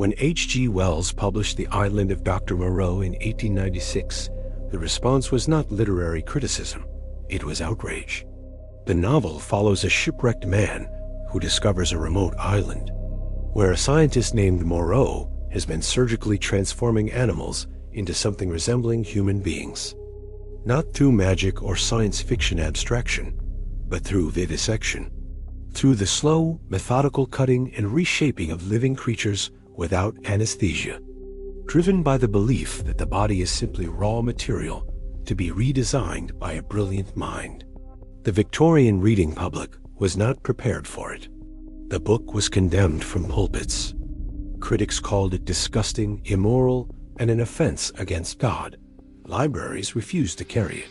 When H.G.Wells published The Island of Doctor Moreau in 1896, the response was not literary criticism, it was outrage. The novel follows a shipwrecked man who discovers a remote island, where a scientist named Moreau has been surgically transforming animals into something resembling human beings. Not through magic or science fiction abstraction, but through vivisection. Through the slow, methodical cutting and reshaping of living creatures without anesthesia. Driven by the belief that the body is simply raw material to be redesigned by a brilliant mind. The Victorian reading public was not prepared for it. The book was condemned from pulpits. Critics called it disgusting, immoral, and an offense against God. Libraries refused to carry it.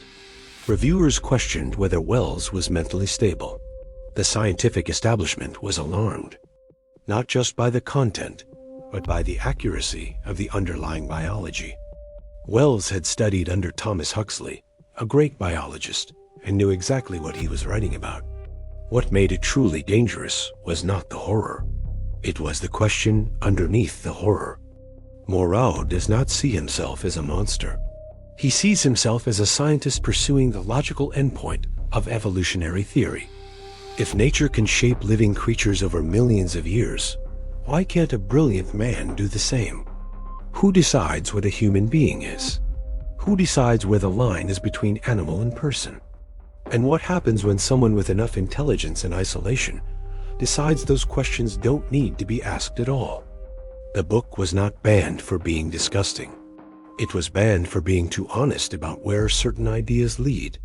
Reviewers questioned whether Wells was mentally stable. The scientific establishment was alarmed, not just by the content, but by the accuracy of the underlying biology. Wells had studied under Thomas Huxley, a great biologist, and knew exactly what he was writing about. What made it truly dangerous was not the horror. It was the question underneath the horror. Moreau does not see himself as a monster. He sees himself as a scientist pursuing the logical endpoint of evolutionary theory. If nature can shape living creatures over millions of years, why can't a brilliant man do the same? Who decides what a human being is? Who decides where the line is between animal and person? And what happens when someone with enough intelligence and isolation decides those questions don't need to be asked at all? The book was not banned for being disgusting. It was banned for being too honest about where certain ideas lead.